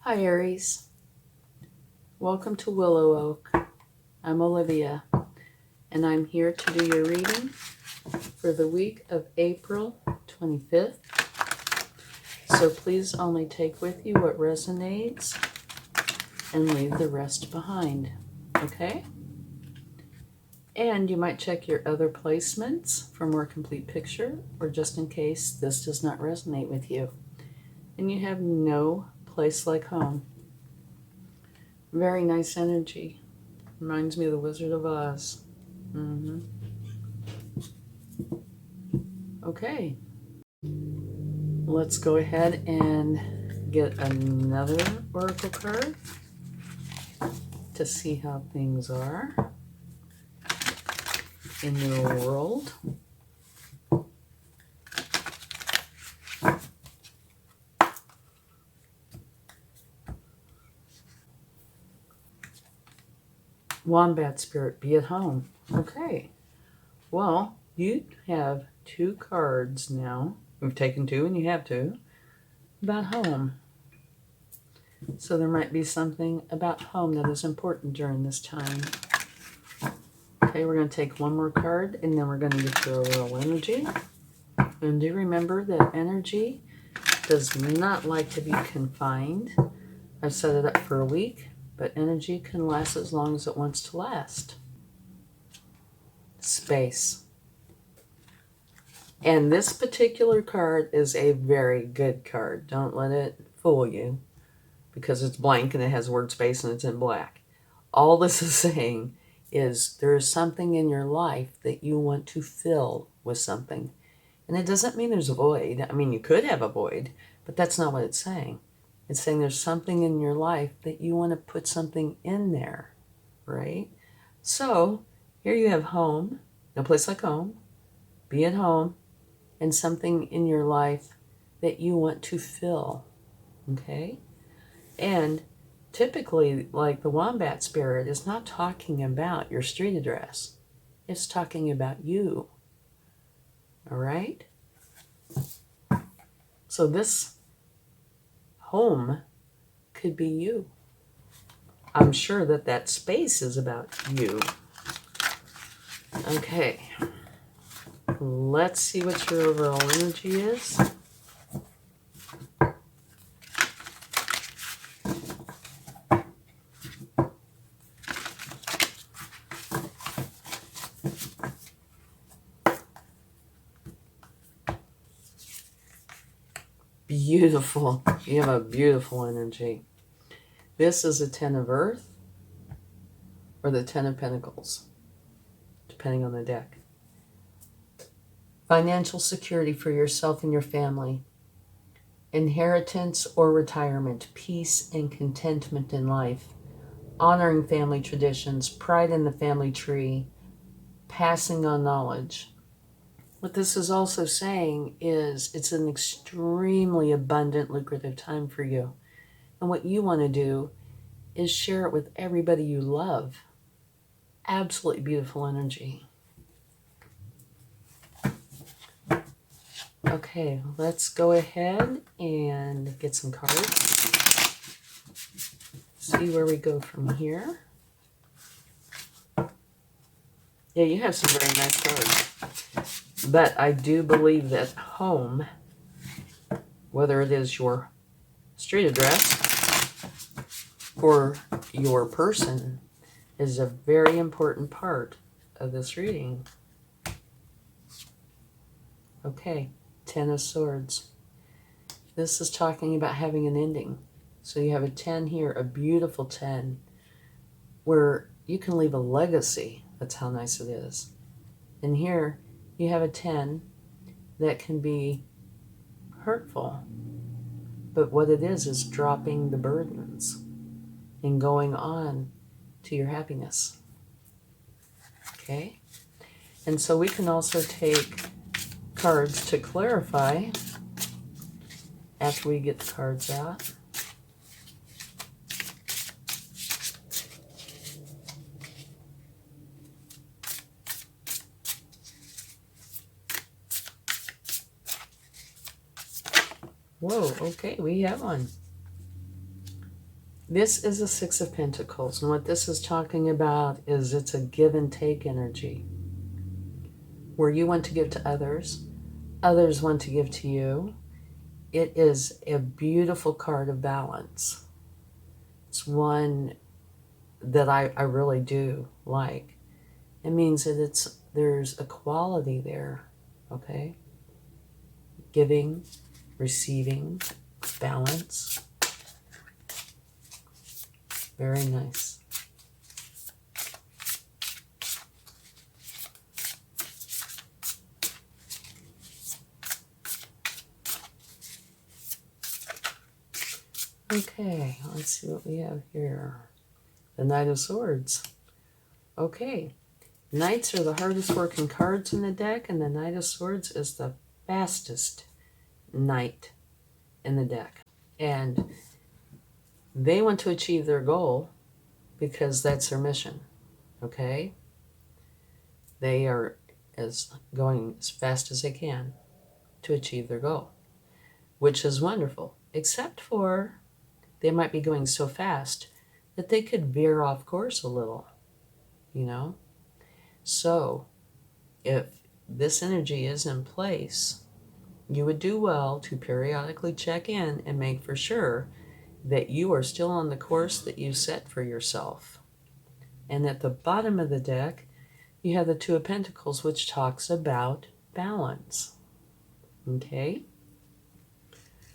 Hi Aries, welcome to WillowOAK. I'm Olivia and I'm here to do your reading for the week of April 25th. So please only take with you what resonates and leave the rest behind, okay? And you might check your other placements for a more complete picture, or just in case this does not resonate with you and you have no place like home. Very nice energy. Reminds me of the Wizard of Oz. Okay. Let's go ahead and get another oracle card to see how things are in your world. Wombat Spirit, be at home. Okay. Well, you have two cards now. We've taken two and you have two about home. So there might be something about home that is important during this time. Okay, we're going to take one more card and then we're going to get your overall energy. And do remember that energy does not like to be confined. I've set it up for a week, but energy can last as long as it wants to last. Space. And this particular card is a very good card. Don't let it fool you because it's blank and it has the word space and it's in black. All this is saying is there is something in your life that you want to fill with something. And it doesn't mean there's a void. I mean, you could have a void, but that's not what it's saying. It's saying there's something in your life that you want to put something in there, right? So here you have home, no place like home, be at home, and something in your life that you want to fill, okay? And typically, like the Wombat Spirit is not talking about your street address. It's talking about you, all right? So this home could be you. I'm sure that that space is about you. Okay. Let's see what your overall energy is. Beautiful. You have a beautiful energy. This is a 10 of Earth or the 10 of Pentacles, depending on the deck. Financial security for yourself and your family. Inheritance or retirement. Peace and contentment in life. Honoring family traditions. Pride in the family tree. Passing on knowledge. What this is also saying is it's an extremely abundant, lucrative time for you. And what you want to do is share it with everybody you love. Absolutely beautiful energy. Okay, let's go ahead and get some cards. See where we go from here. Yeah, you have some very nice cards. But I do believe that home, whether it is your street address or your person, is a very important part of this reading. Okay, 10 of Swords. This is talking about having an ending. So you have a 10 here, a beautiful 10, where you can leave a legacy. That's how nice it is. And here you have a 10 that can be hurtful. But what it is dropping the burdens and going on to your happiness. Okay? And so we can also take cards to clarify after we get the cards out. Whoa, okay, we have one. This is a Six of Pentacles, and what this is talking about is it's a give and take energy, where you want to give to others, others want to give to you. It is a beautiful card of balance. It's one that I really do like. It means that there's equality there, okay? Giving, receiving, balance. Very nice. Okay, let's see what we have here. The Knight of Swords. Okay, Knights are the hardest working cards in the deck, and the Knight of Swords is the fastest knight in the deck. And they want to achieve their goal because that's their mission, okay? They are going as fast as they can to achieve their goal, which is wonderful, except for they might be going so fast that they could veer off course a little, you know? So if this energy is in place, you would do well to periodically check in and make for sure that you are still on the course that you set for yourself. And at the bottom of the deck, you have the Two of Pentacles, which talks about balance. Okay?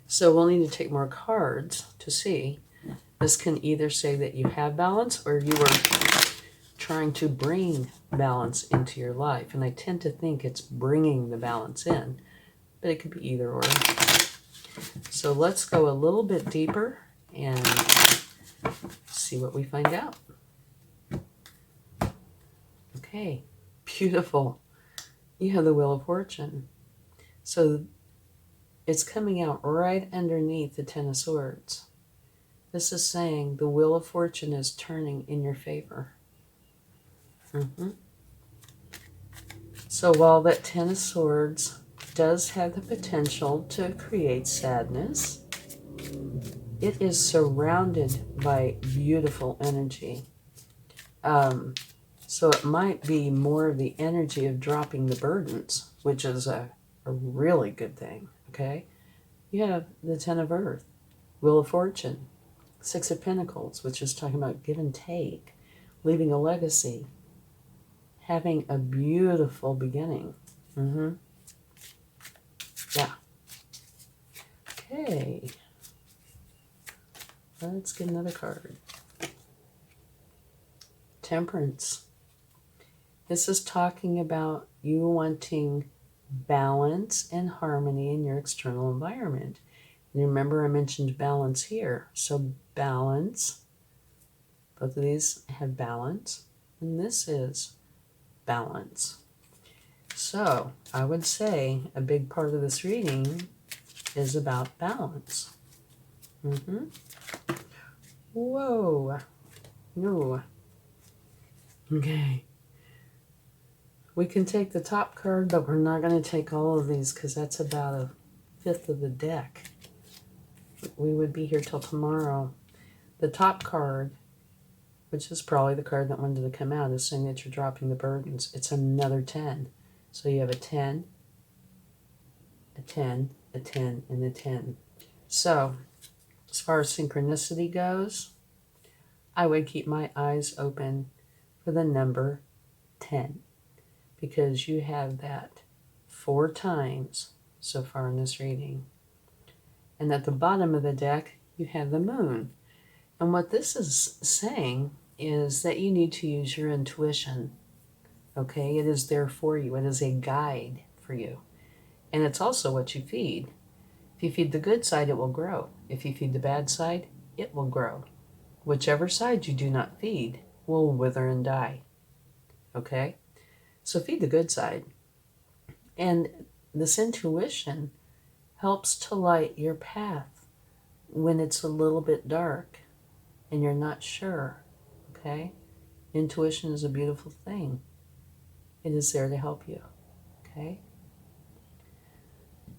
So we'll need to take more cards to see. This can either say that you have balance or you are trying to bring balance into your life. And I tend to think it's bringing the balance in, but it could be either or. So let's go a little bit deeper and see what we find out. Okay, beautiful. You have the Wheel of Fortune. So it's coming out right underneath the Ten of Swords. This is saying the Wheel of Fortune is turning in your favor. So while that Ten of Swords does have the potential to create sadness, it is surrounded by beautiful energy. So it might be more of the energy of dropping the burdens, which is a really good thing, okay? You have the Ten of Earth, Wheel of Fortune, Six of Pentacles, which is talking about give and take, leaving a legacy, having a beautiful beginning. Yeah. Okay. Let's get another card. Temperance. This is talking about you wanting balance and harmony in your external environment. And remember, I mentioned balance here. So balance, both of these have balance, and this is balance. So I would say a big part of this reading is about balance. Whoa. No. Okay. We can take the top card, but we're not going to take all of these because that's about a fifth of the deck. We would be here till tomorrow. The top card, which is probably the card that wanted to come out, is saying that you're dropping the burdens. It's another 10. So you have a 10, a 10, a 10, and a 10. So as far as synchronicity goes, I would keep my eyes open for the number 10. Because you have that 4 times so far in this reading. And at the bottom of the deck, you have the moon. And what this is saying is that you need to use your intuition. Okay, it is there for you. It is a guide for you. And it's also what you feed. If you feed the good side, it will grow. If you feed the bad side, it will grow. Whichever side you do not feed will wither and die. Okay? So feed the good side. And this intuition helps to light your path when it's a little bit dark and you're not sure, okay? Intuition is a beautiful thing. It is there to help you, okay?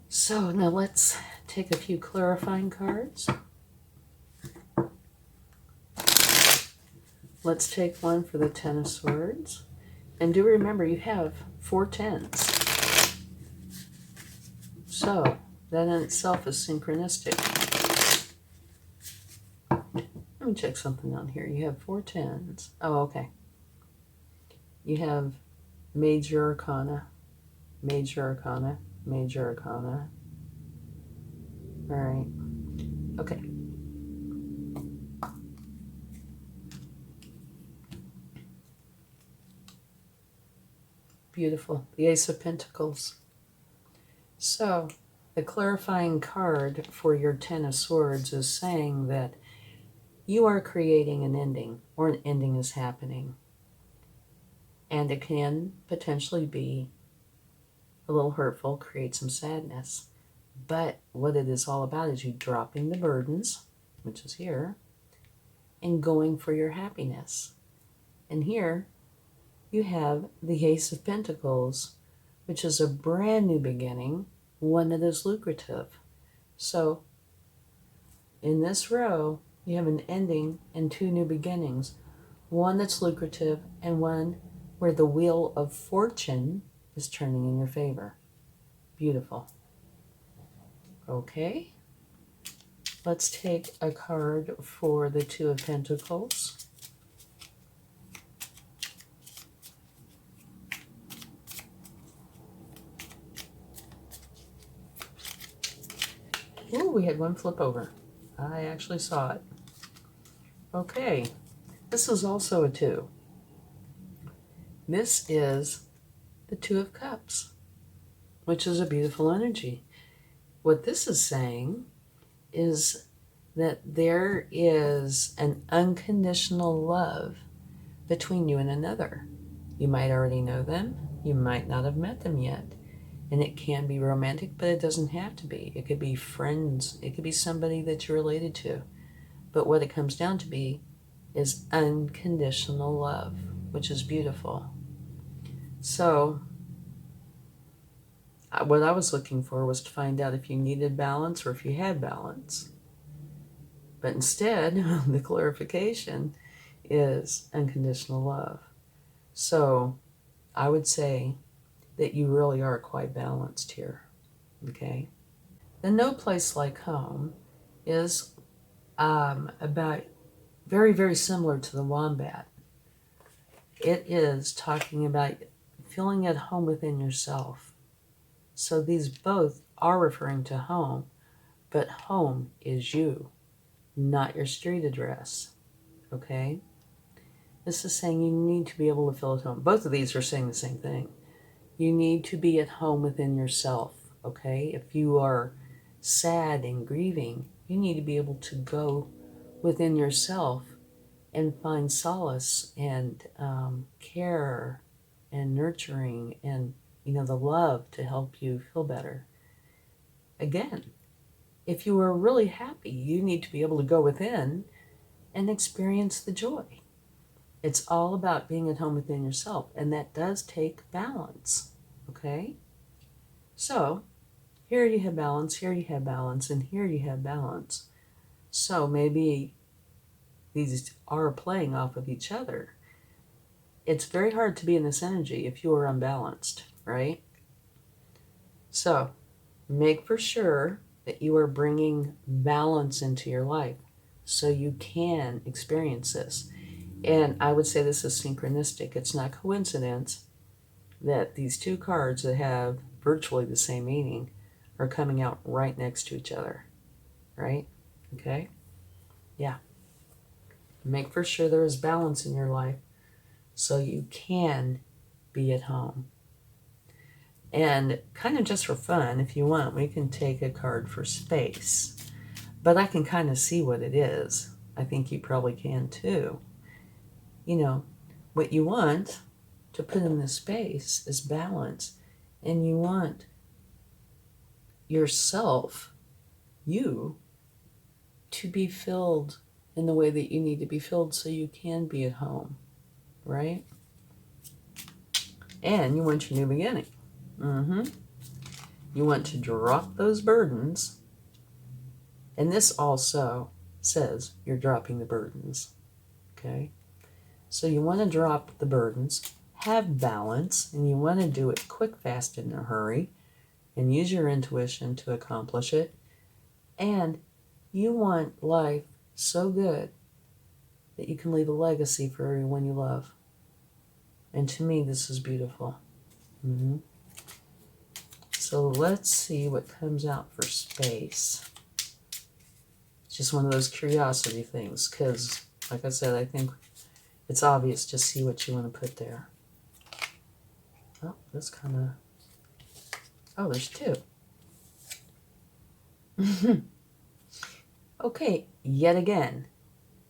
So now let's take a few clarifying cards. let's take one for the Ten of Swords. And do remember, you have 4 tens. So, that in itself is synchronistic. Let me check something on here. You have 4 tens. Oh, okay. You have Major Arcana, Major Arcana, Major Arcana. All right. Okay. Beautiful. The Ace of Pentacles. So, the clarifying card for your Ten of Swords is saying that you are creating an ending, or an ending is happening. And it can potentially be a little hurtful, create some sadness. But what it is all about is you dropping the burdens, which is here, and going for your happiness. And here you have the Ace of Pentacles, which is a brand new beginning, one that is lucrative. So in this row, you have an ending and 2 new beginnings, one that's lucrative and one where the wheel of fortune is turning in your favor. Beautiful. Okay, let's take a card for the Two of Pentacles. Ooh, we had one flip over. I actually saw it. Okay, this is also a 2. This is the Two of Cups, which is a beautiful energy. What this is saying is that there is an unconditional love between you and another. You might already know them. You might not have met them yet. And it can be romantic, but it doesn't have to be. It could be friends. It could be somebody that you're related to. But what it comes down to be is unconditional love, which is beautiful. So what I was looking for was to find out if you needed balance or if you had balance. But instead, the clarification is unconditional love. So I would say that you really are quite balanced here, okay? The No Place Like Home is about very, very similar to the Wombat. It is talking about feeling at home within yourself. So these both are referring to home, but home is you, not your street address, okay? This is saying you need to be able to feel at home. Both of these are saying the same thing. You need to be at home within yourself, okay? If you are sad and grieving, you need to be able to go within yourself and find solace and care and nurturing and, the love to help you feel better. Again, if you are really happy, you need to be able to go within and experience the joy. It's all about being at home within yourself, and that does take balance, okay? So, here you have balance, here you have balance, and here you have balance. So maybe these are playing off of each other. It's very hard to be in this energy if you are unbalanced, right? So, make for sure that you are bringing balance into your life so you can experience this. And I would say this is synchronistic. It's not coincidence that these 2 cards that have virtually the same meaning are coming out right next to each other, right? Okay? Yeah. Make for sure there is balance in your life so you can be at home. And kind of just for fun, if you want, we can take a card for space. But I can kind of see what it is. I think you probably can too. What you want to put in the space is balance. And you want yourself, you, to be filled in the way that you need to be filled so you can be at home, right? And you want your new beginning. You want to drop those burdens. And this also says you're dropping the burdens, okay? So you want to drop the burdens, have balance, and you want to do it quick, fast, in a hurry, and use your intuition to accomplish it. And you want life so good that you can leave a legacy for everyone you love. And to me, this is beautiful. So let's see what comes out for space. It's just one of those curiosity things, because, like I said, I think it's obvious. Just see what you want to put there. Oh, that's kind of... Oh, there's two. Okay, yet again,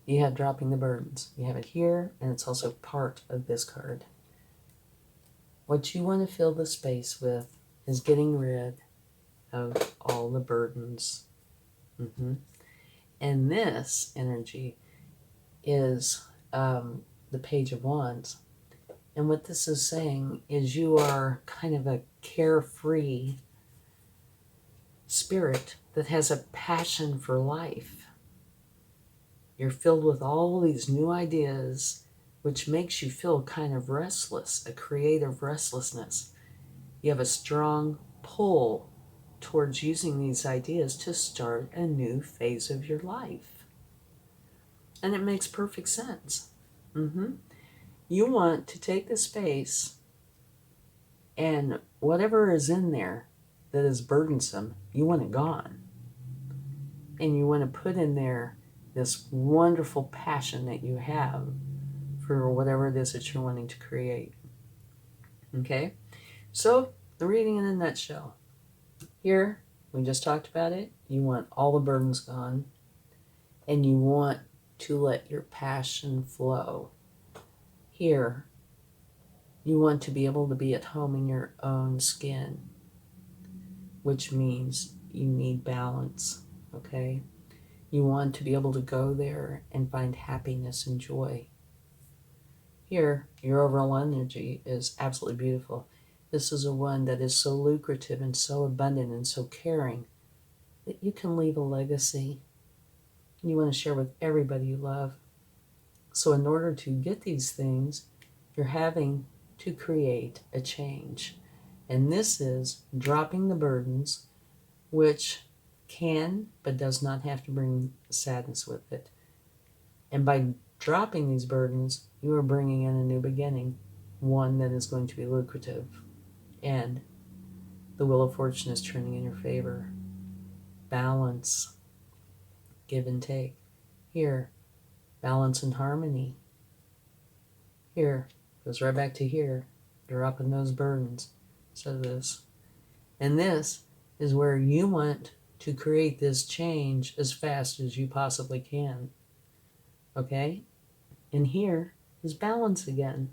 you have dropping the burdens. You have it here, and it's also part of this card. What you want to fill the space with is getting rid of all the burdens. And this energy is the Page of Wands. And what this is saying is you are kind of a carefree spirit that has a passion for life. You're filled with all these new ideas, which makes you feel kind of restless, a creative restlessness. You have a strong pull towards using these ideas to start a new phase of your life. And it makes perfect sense. You want to take the space, and whatever is in there that is burdensome, you want it gone. And you want to put in there this wonderful passion that you have for whatever it is that you're wanting to create. Okay? So, the reading in a nutshell. Here, we just talked about it. You want all the burdens gone, and you want to let your passion flow. Here, you want to be able to be at home in your own skin, which means you need balance, okay? You want to be able to go there and find happiness and joy. Here, your overall energy is absolutely beautiful. This is a one that is so lucrative and so abundant and so caring that you can leave a legacy. You want to share with everybody you love. So in order to get these things, you're having to create a change. And this is dropping the burdens, which can but does not have to bring sadness with it. And by dropping these burdens, you are bringing in a new beginning, one that is going to be lucrative. And the Wheel of Fortune is turning in your favor. Balance, give and take. Here, balance and harmony. Here, goes right back to here, dropping those burdens. So this. And this is where you want to create this change as fast as you possibly can. Okay? And here is balance again.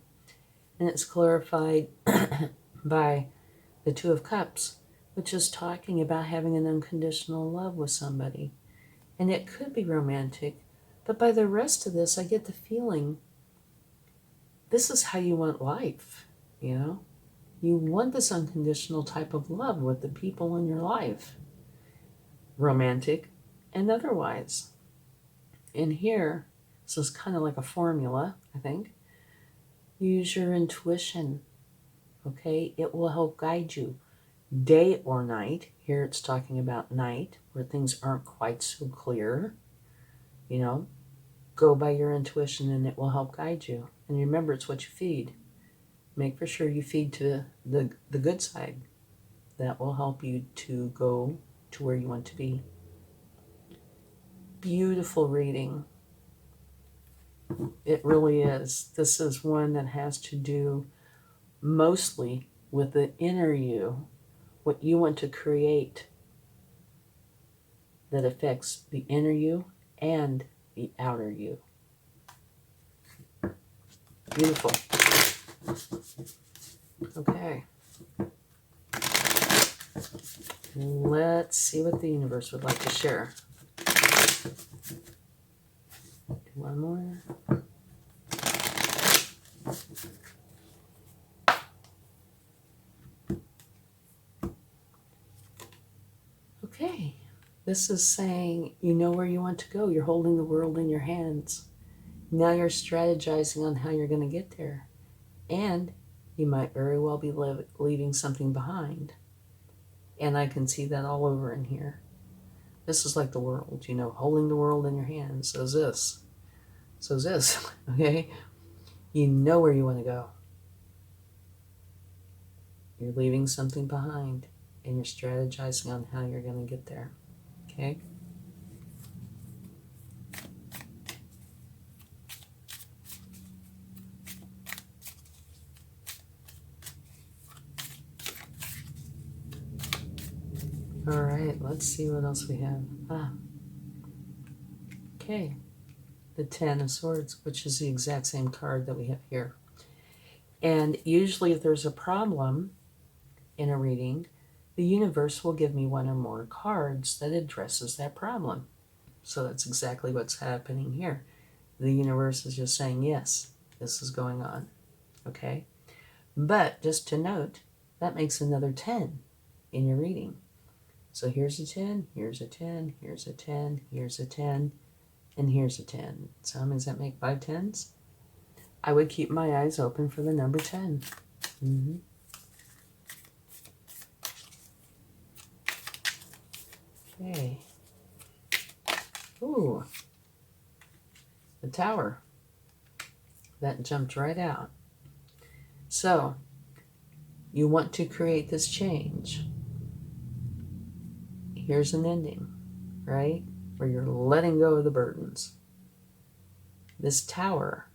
And it's clarified by the Two of Cups, which is talking about having an unconditional love with somebody. And it could be romantic, but by the rest of this, I get the feeling this is how you want life, you know? You want this unconditional type of love with the people in your life, romantic and otherwise. And here, this is kind of like a formula, I think. Use your intuition, okay? It will help guide you day or night. Here it's talking about night, where things aren't quite so clear. You know, go by your intuition and it will help guide you. And remember, it's what you feed. Make for sure you feed to the good side. That will help you to go to where you want to be. Beautiful reading. It really is. This is one that has to do mostly with the inner you, what you want to create that affects the inner you and the outer you. Beautiful. Okay. Let's see what the universe would like to share. One more. This is saying you know where you want to go. You're holding the world in your hands. Now you're strategizing on how you're going to get there. And you might very well be leaving something behind. And I can see that all over in here. This is like the world, holding the world in your hands. So's this. Okay? You know where you want to go. You're leaving something behind, and you're strategizing on how you're going to get there. Okay? All right, let's see what else we have. Okay. The Ten of Swords, which is the exact same card that we have here. And usually if there's a problem in a reading, the universe will give me one or more cards that addresses that problem. So that's exactly what's happening here. The universe is just saying, yes, this is going on. Okay? But just to note, that makes another 10 in your reading. So here's a 10, here's a 10, here's a 10, here's a 10, and here's a 10. So how many does that make? 5 10s? I would keep my eyes open for the number 10. Mm-hmm. Okay. Ooh. The Tower. That jumped right out. So, you want to create this change. Here's an ending, right? Where you're letting go of the burdens. This Tower,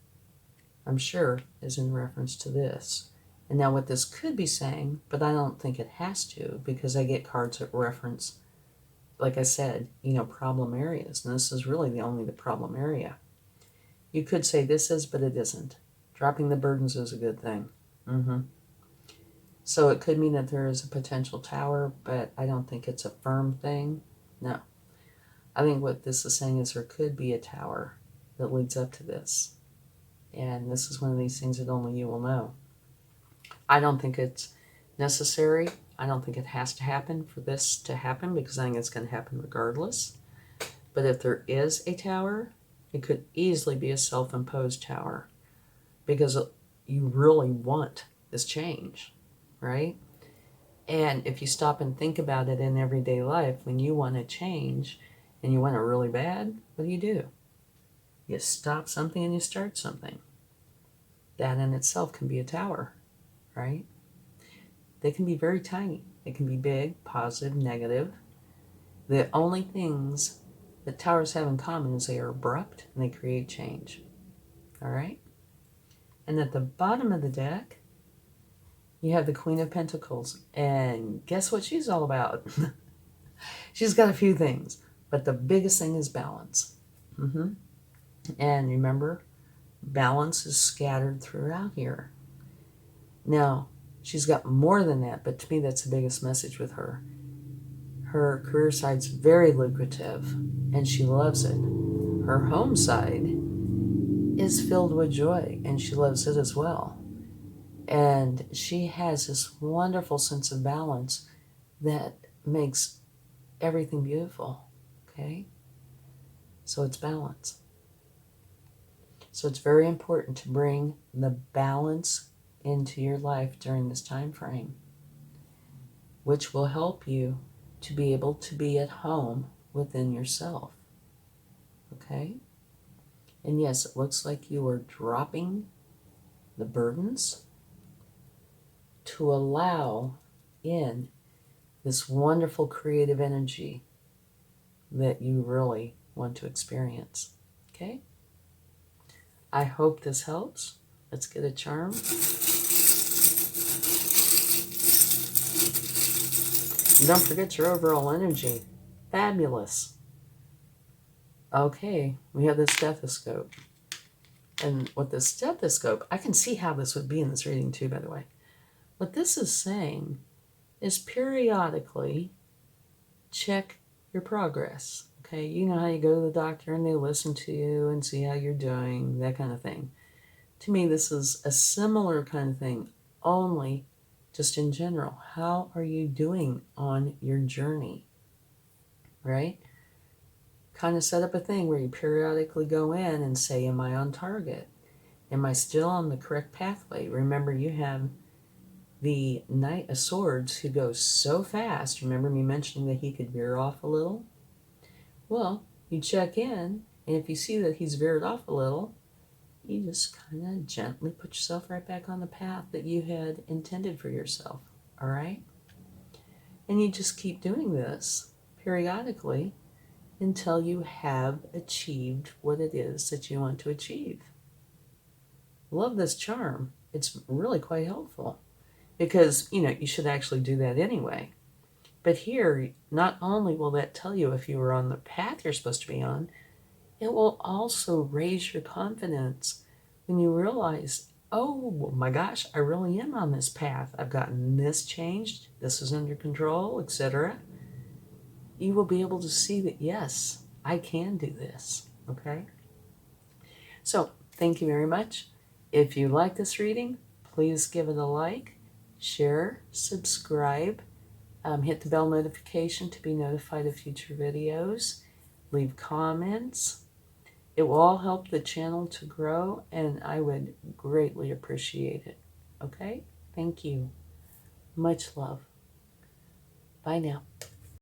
I'm sure, is in reference to this. And now what this could be saying, but I don't think it has to, because I get cards that reference, like I said, problem areas. And this is really the problem area. You could say this is, but it isn't. Dropping the burdens is a good thing. Mm-hmm. So it could mean that there is a potential tower, but I don't think it's a firm thing. No. I think what this is saying is there could be a tower that leads up to this. And this is one of these things that only you will know. I don't think it's necessary. I don't think it has to happen for this to happen, because I think it's going to happen regardless. But if there is a tower, it could easily be a self-imposed tower, because you really want this change, right? And if you stop and think about it in everyday life, when you want to change and you want it really bad, what do? You stop something and you start something. That in itself can be a tower, right? They can be very tiny. They can be big, positive, negative. The only things that towers have in common is they are abrupt and they create change. All right? And at the bottom of the deck, you have the Queen of Pentacles. And guess what she's all about? She's got a few things, but the biggest thing is balance. Mm-hmm. And remember, balance is scattered throughout here. Now, she's got more than that, but to me that's the biggest message with her. Her career side's very lucrative, and she loves it. Her home side is filled with joy, and she loves it as well. And she has this wonderful sense of balance that makes everything beautiful, okay? So it's balance. So it's very important to bring the balance into your life during this time frame, which will help you to be able to be at home within yourself, okay? And yes, it looks like you are dropping the burdens to allow in this wonderful creative energy that you really want to experience, okay? I hope this helps. Let's get a charm. And don't forget your overall energy. Fabulous. Okay, we have the stethoscope. And with the stethoscope, I can see how this would be in this reading too, by the way. What this is saying is periodically check your progress. Okay, you know how you go to the doctor and they listen to you and see how you're doing, that kind of thing. To me, this is a similar kind of thing, only just in general. How are you doing on your journey, right? kind of set up a thing where you periodically go in and say, am I on target? Am I still on the correct pathway? Remember, you have the Knight of Swords who goes so fast. Remember me mentioning that he could veer off a little? Well, you check in, and if you see that he's veered off a little, you just kind of gently put yourself right back on the path that you had intended for yourself, all right? And you just keep doing this periodically until you have achieved what it is that you want to achieve. Love this charm. It's really quite helpful because, you should actually do that anyway. But here, not only will that tell you if you are on the path you're supposed to be on, it will also raise your confidence when you realize, oh my gosh, I really am on this path. I've gotten this changed, this is under control, etc. You will be able to see that, yes, I can do this, okay? So, thank you very much. If you like this reading, please give it a like, share, subscribe, hit the bell notification to be notified of future videos, leave comments. It will all help the channel to grow, and I would greatly appreciate it. Okay? Thank you. Much love. Bye now.